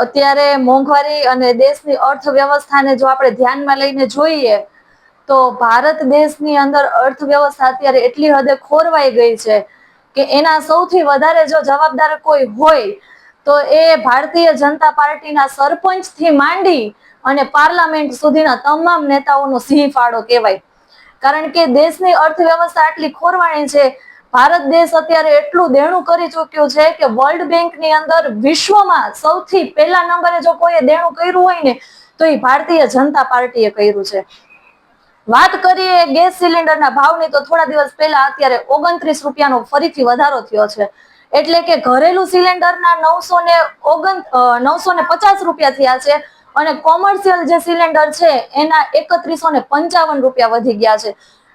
અત્યારે મોંઘવારી અને દેશની અર્થવ્યવસ્થાને જો આપણે ધ્યાનમાં લઈને જોઈએ તો ભારત દેશની અંદર અર્થવ્યવસ્થા અત્યારે એટલી હદે ખોરવાઈ ગઈ છે કે એના સૌથી વધારે જો જવાબદાર કોઈ હોય તો એ ભારતીય જનતા પાર્ટીના સરપંચથી માંડી અને પાર્લામેન્ટ સુધીના તમામ નેતાઓનો સિંહ ફાળો કહેવાય. કારણ કે દેશની અર્થવ્યવસ્થા આટલી ખોરવાણી છે. ભારત દેશ અત્યારે એટલું દેણું કરી ચૂક્યું છે કે વર્લ્ડ બેંકની અંદર વિશ્વમાં સૌથી પહેલા નંબરે જો કોઈએ દેણું કર્યું હોય ને તો એ ભારતીય જનતા પાર્ટીએ કર્યું છે. વાત કરીએ ગેસ સિલિન્ડરના ભાવની તો થોડા દિવસ પહેલા અત્યારે 29 રૂપિયાનો ફરીથી વધારો થયો છે. એટલે કે ઘરેલું સિલિન્ડરના 950 રૂપિયા થયા છે અને કોમર્શિયલ જે સિલિન્ડર છે એના 3155 રૂપિયા વધી ગયા છે.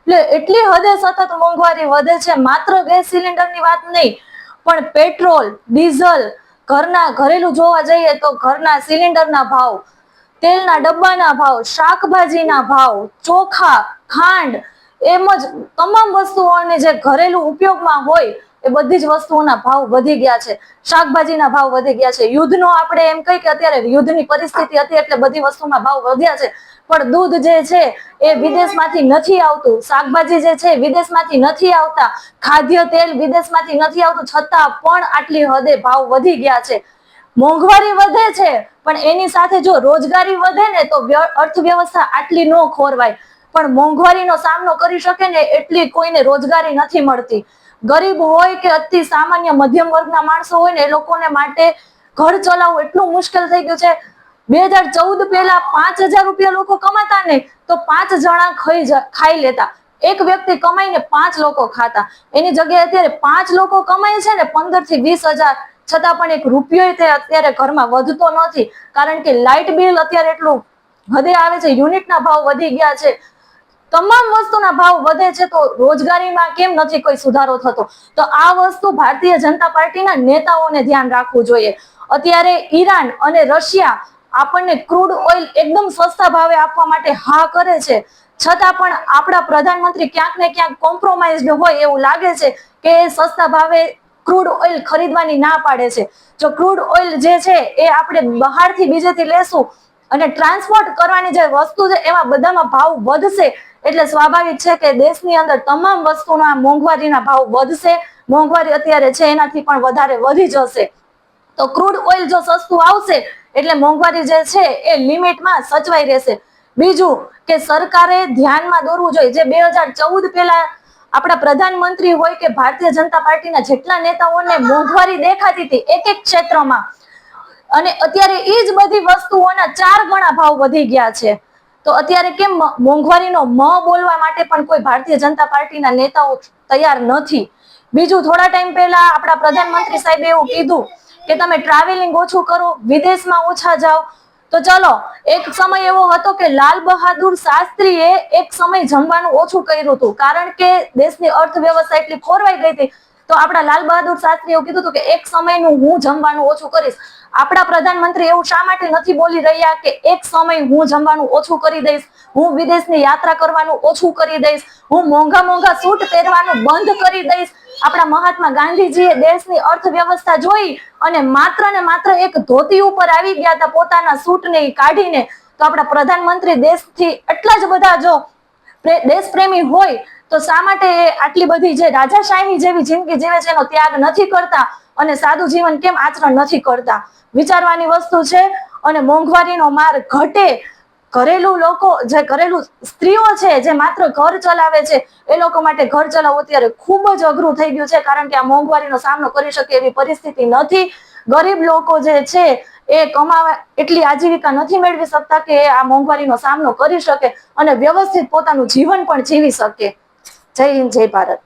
એટલે એટલી હદે સતત મોંઘવારી વધે છે. માત્ર ગેસ સિલિન્ડરની વાત નહીં પણ પેટ્રોલ, ડીઝલ, ઘરેલું જોવા જઈએ તો ઘરના સિલિન્ડરના ભાવ, તેલના ડબ્બાના ભાવ, શાકભાજીના ભાવ, ચોખા, ખાંડ એમ જ તમામ વસ્તુઓને જે ઘરેલું ઉપયોગમાં હોય એ બધી જ વસ્તુઓના ભાવ વધી ગયા છે. શાકભાજીના ભાવ વધી ગયા છે. યુદ્ધનો આપણે એમ કહી કે અત્યારે યુદ્ધની પરિસ્થિતિ હતી એટલે બધી વસ્તુના ભાવ વધ્યા છે. પણ દૂધ જે છે એ વિદેશમાંથી નથી આવતું, શાકભાજી જે છે વિદેશમાંથી નથી આવતા, ખાદ્ય તેલ વિદેશમાંથી નથી આવતું, છતાં પણ આટલી હદે ભાવ વધી ગયા છે. મોંઘવારી વધે છે પણ એની સાથે જો રોજગારી વધે ને તો અર્થવ્યવસ્થા આટલી ન ખોરવાય. પણ મોંઘવારીનો સામનો કરી શકે ને એટલી કોઈને રોજગારી નથી મળતી. ગરીબ હોય કે અતિ સામાન્ય મધ્યમ વર્ગના માણસો હોય ને એ લોકોને માટે ઘર ચલાવવું એટલું મુશ્કેલ થઈ ગયું છે. 2014 પહેલા 5000 રૂપિયા લોકો કમાતા ને તો 5 જણા ખાઈ લેતા. એક વ્યક્તિ કમાઈને 5 લોકો ખાતા. એની જગ્યાએ અત્યારે 5 લોકો કમાય છે ને 15 થી 20 હજાર, છતાં પણ એક રૂપિયો તે અત્યારે ઘરમાં વધતો નથી. કારણ કે લાઇટ બિલ અત્યારે એટલું હદે આવે છે, યુનિટના ભાવ વધી ગયા છે, તમામ વસ્તુના ભાવ વધે છે. તો રોજગારીમાં કેમ નથી કોઈ સુધારો થતો? તો આ વસ્તુ ભારતીય જનતા પાર્ટીના નેતાઓને ધ્યાન રાખવું જોઈએ. અત્યારે ઈરાન અને રશિયા આપણને ક્રૂડ ઓઇલ એકદમ સસ્તા ભાવે આપવા માટે હા કરે છે, છતાં પણ આપણા પ્રધાનમંત્રી ક્યાંક ને ક્યાંક કોમ્પ્રોમાઇઝડ હોય એવું લાગે છે કે સસ્તા ભાવે ક્રૂડ ઓઇલ ખરીદવાની ના પાડે છે. જો ક્રૂડ ઓઇલ જે છે એ આપણે બહારથી બીજેથી લેશું અને ટ્રાન્સપોર્ટ કરવાની જે વસ્તુ છે એમાં બધામાં ભાવ વધશે એટલે સ્વાભાવિક છે કે દેશની અંદર તમામ વસ્તુના મોંઘવારીના ભાવ વધશે. મોંઘવારી અત્યારે છે એનાથી પણ વધારે વધી જશે. તો ક્રૂડ ઓઇલ જો સસ્તું આવશે એટલે મોંઘવારી જે છે એ લિમિટમાં સચવાઈ રહેશે. બીજું કે સરકારે ધ્યાનમાં દોરવું જોઈએ, જે 2014 પહેલા આપણા પ્રધાનમંત્રી હોય કે ભારતીય જનતા પાર્ટીના જેટલા નેતાઓને મોંઘવારી દેખાતી હતી એક એક ક્ષેત્રમાં, અને અત્યારે એ જ બધી વસ્તુઓના 4 ગણા ભાવ વધી ગયા છે. તો અત્યારે કેમ મોંઘવારીનો મ બોલવા માટે પણ કોઈ ભારતીય જનતા પાર્ટીના નેતાઓ તૈયાર નથી. બીજું, થોડા ટાઈમ પહેલા આપણા પ્રધાનમંત્રી સાહેબે એવું કીધું કે તમે ટ્રાવેલિંગ ઓછું કરો, વિદેશમાં ઓછા જાઓ. તો ચલો, એક સમય એવો હતો કે લાલ બહાદુર શાસ્ત્રીએ એક સમય જમવાનું ઓછું કર્યું હતું કારણ કે દેશની અર્થવ્યવસ્થા એટલી ખોરવાઈ ગઈ હતી. તો આપણા લાલ બહાદુર શાસ્ત્રીએ એવું કીધું હતું કે એક સમયનું હું જમવાનું ઓછું કરીશ. આપણા પ્રધાનમંત્રી એવું શા માટે નથી બોલી રહ્યા કે એક સમય હું જમવાનું ઓછું કરી દઈશ, હું વિદેશની યાત્રા કરવાનું ઓછું કરી દઈશ, હું મોંઘા મોંઘા સૂટ પહેરવાનું બંધ કરી દઈશ? આપણા મહાત્મા ગાંધીજીએ દેશની અર્થવ્યવસ્થા જોઈ અને માત્ર ને માત્ર એક ધોતી ઉપર આવી ગયા હતા પોતાના સૂટને કાઢીને. તો આપણા પ્રધાનમંત્રી દેશથી એટલા જ બધા જો દેશપ્રેમી હોય તો શા માટે આટલી બધી જે રાજાશાહી જેવી જિંદગી જીવે છે એનો ત્યાગ નથી કરતા અને સાદું જીવન કેમ આચરણ નથી કરતા? વિચારવાની વસ્તુ છે. અને મોંઘવારીનો માર ઘટે, ઘરેલું સ્ત્રીઓ છે જે માત્ર ઘર ચલાવે છે એ લોકો માટે ઘર ચલાવવું અત્યારે ખૂબ જ અઘરું થઈ ગયું છે, કારણ કે આ મોંઘવારીનો સામનો કરી શકે એવી પરિસ્થિતિ નથી. ગરીબ લોકો જે છે એ કમાવા એટલી આજીવિકા નથી મેળવી શકતા કે આ મોંઘવારીનો સામનો કરી શકે અને વ્યવસ્થિત પોતાનું જીવન પણ જીવી શકે. જય હિન્દ, જય ભારત.